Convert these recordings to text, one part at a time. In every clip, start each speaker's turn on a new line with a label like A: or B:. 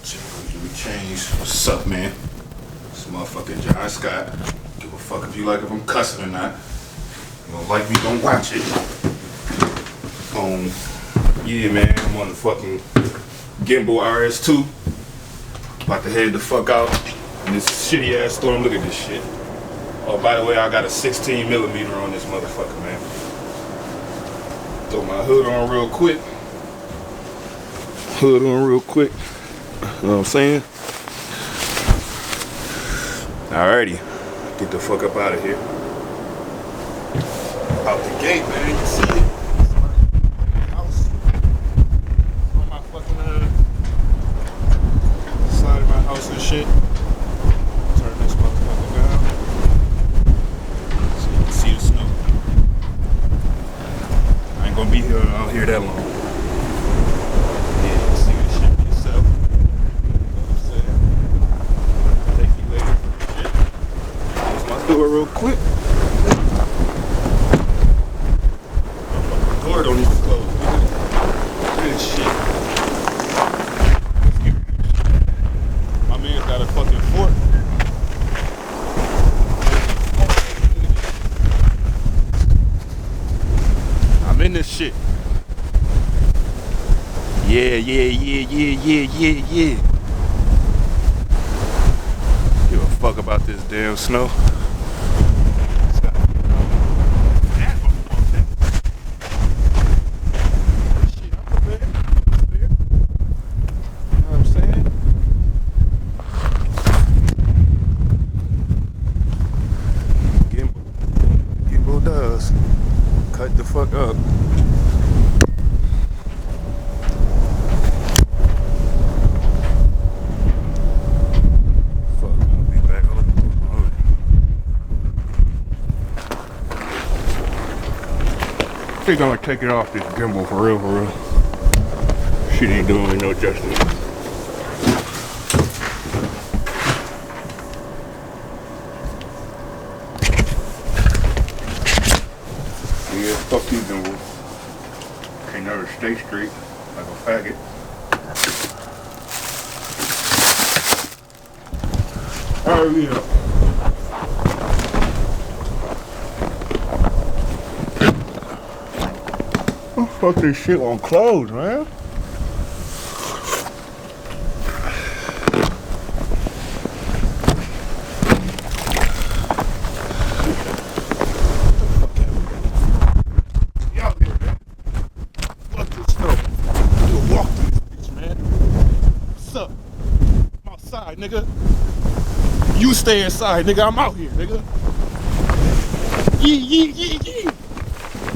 A: Let me change. What's up, man? This motherfucking John Scott. Give a fuck if you like if I'm cussing or not. You don't like me, don't watch it. Yeah, man, I'm on the fucking gimbal RS2. About to head the fuck out in this shitty ass storm. Look at this shit. Oh, by the way, I got a 16mm on this motherfucker, man. Throw my hood on real quick. Hood on real quick. You know what I'm saying? Alrighty. Get the fuck up out of here. Out the gate, man. You see it? It's my house. It's on my fucking side of my house and shit. Turn this motherfucker down. So you can see the snow. I ain't gonna be here out here that long. Do it real quick. The door don't even close. Look at this shit. My man's got a fucking fork. I'm in this shit. Yeah. Give a fuck about this damn snow. Does cut the fuck up. Fuck, I'll be back on. I think I'm gonna take it off this gimbal for real. Shit ain't doing me no justice. Yeah, fuck you, gimbal. Can't never stay straight like a faggot. Hurry up. Oh, fuck this shit on clothes, man. Nigga, you stay inside, nigga. I'm out here, nigga. Yee.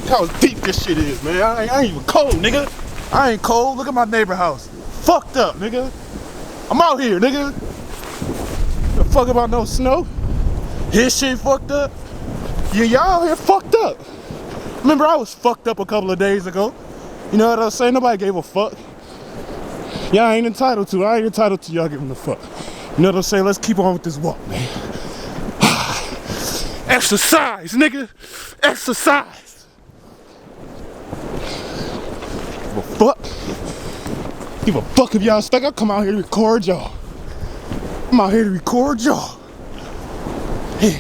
A: How deep this shit is, man. I ain't even cold, nigga. I ain't cold. Look at my neighbor house. Fucked up, nigga. I'm out here, nigga. The fuck about no snow? His shit fucked up. Yeah, y'all here fucked up. Remember, I was fucked up a couple of days ago. You know what I'm saying? Nobody gave a fuck. Y'all ain't entitled to. I ain't entitled to y'all giving a fuck. You know what I'm saying? Let's keep on with this walk, man. Exercise, nigga. Exercise. Give a fuck. Give a fuck if y'all stuck. I'll come out here to record y'all. I'm out here to record y'all. Hey.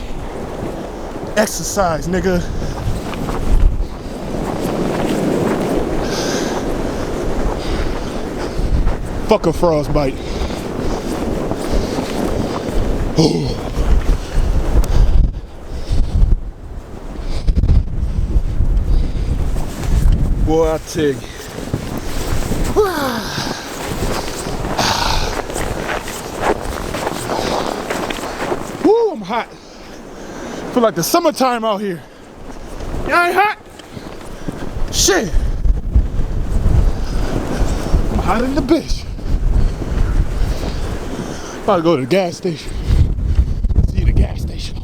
A: Exercise, nigga. Fuck a frostbite. Oh. Boy, I tell you. Woo, I'm hot. Feel like the summertime out here. Y'all ain't hot? Shit. I'm hot in the bitch. About to go to the gas station. See the gas station.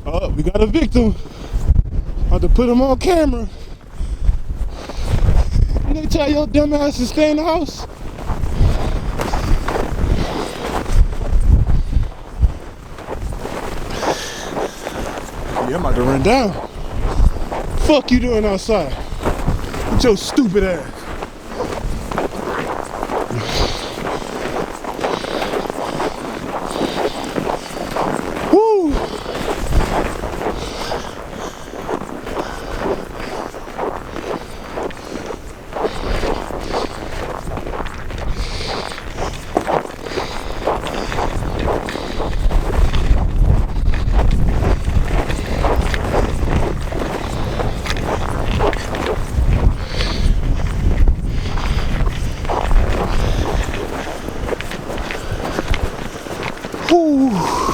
A: Oh, we got a victim. About to put him on camera. they tell your dumb ass to stay in the house? Yeah, I'm about to run down. Fuck you doing outside with your stupid ass? Woo! Whew.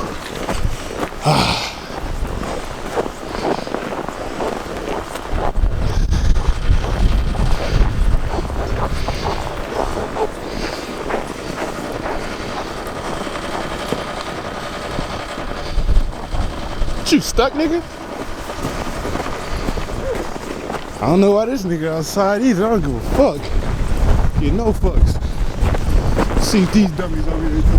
A: You stuck, nigga? I don't know why this nigga outside either. I don't give a fuck. Get no fucks. See if these dummies over here do.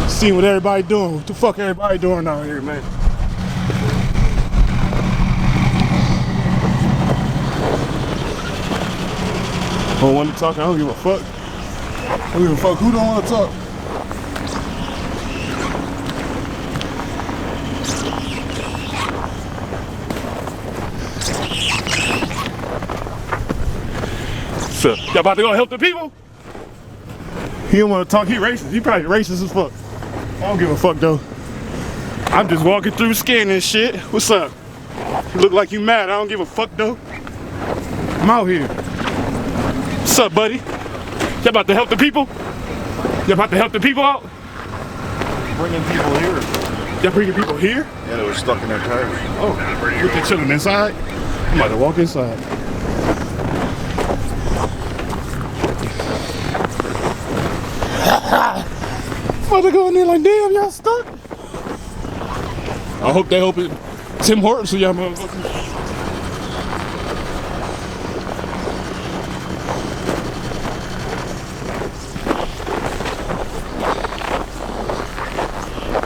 A: Seeing what everybody doing. What the fuck everybody doing out here, man? Don't want to talk. I don't give a fuck. I don't give a fuck who don't want to talk. So, y'all about to go help the people? He don't want to talk. He racist. He probably racist as fuck. I don't give a fuck though. I'm just walking through scanning shit. What's up? You look like you mad. I don't give a fuck though. I'm out here. What's up, buddy? Y'all about to help the people? Y'all about to help the people out?
B: Bringing people here.
A: Y'all bringing people here?
B: Yeah, they were stuck in their tires.
A: Oh, what, they chilling inside? I'm about to walk inside. About to go in there like, damn, y'all stuck? I hope they open Tim Hortons so y'all motherfuckers.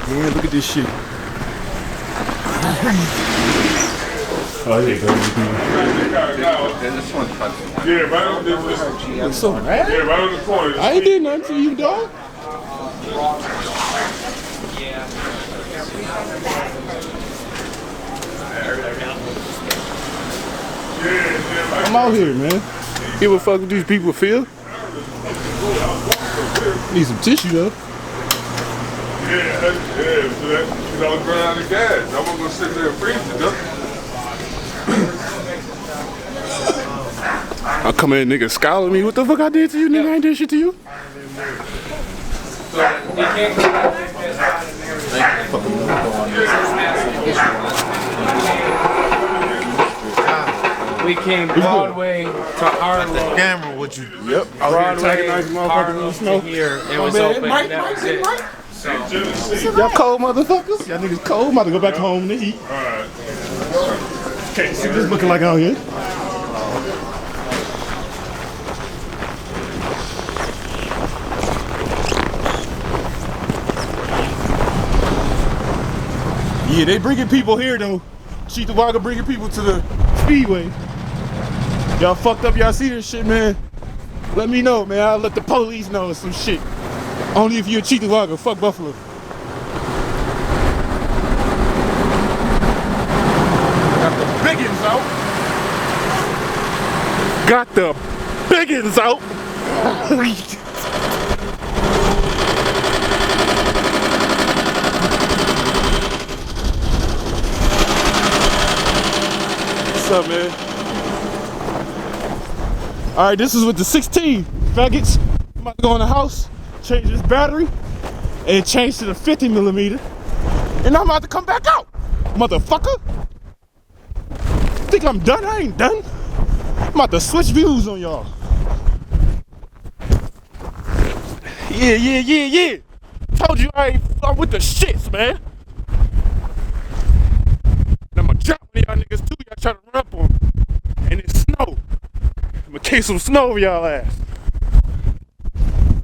A: Man, look at this shit. Oh, yeah,
C: Yeah, right on this.
A: Looks so mad.
C: Yeah, right on the corner.
A: I ain't did nothing to you, dog. I'm out here, man. Give a fuck what these people feel. Need some tissue, though.
C: Yeah, so that, you know, run out of gas. I'm gonna go sit there and freeze it, though.
A: I come in, nigga, scholar me. What the fuck I did to you, nigga? I ain't did shit to you.
D: We came Broadway to Harlem.
B: Camera, what you?
A: Yep.
D: Broadway,
A: Motherfuckers in the snow.
D: here, it was open.
A: Mike,
D: That was it.
A: Y'all cold motherfuckers? Y'all niggas cold? I'm about to go back home to eat.
C: Alright.
A: Can't see this looking like out here. Yeah, they bringing people here though. Cheektowaga bringing people to the speedway. Y'all fucked up. Y'all see this shit, man? Let me know, man. I'll let the police know some shit. Only if you're a Cheektowaga. Fuck Buffalo. Got the biggins out. Got the biggins out. What's up, man? All right, this is with the 16 faggots. I'm about to go in the house, change this battery, and change to the 50 millimeter, and I'm about to come back out. motherfucker. Think I'm done? I ain't done. I'm about to switch views on y'all. Yeah. Told you I'm with the shits, man. And I'ma drop one of y'all niggas too. Y'all try to run up on me. And it's snow. I'ma take some snow over y'all ass.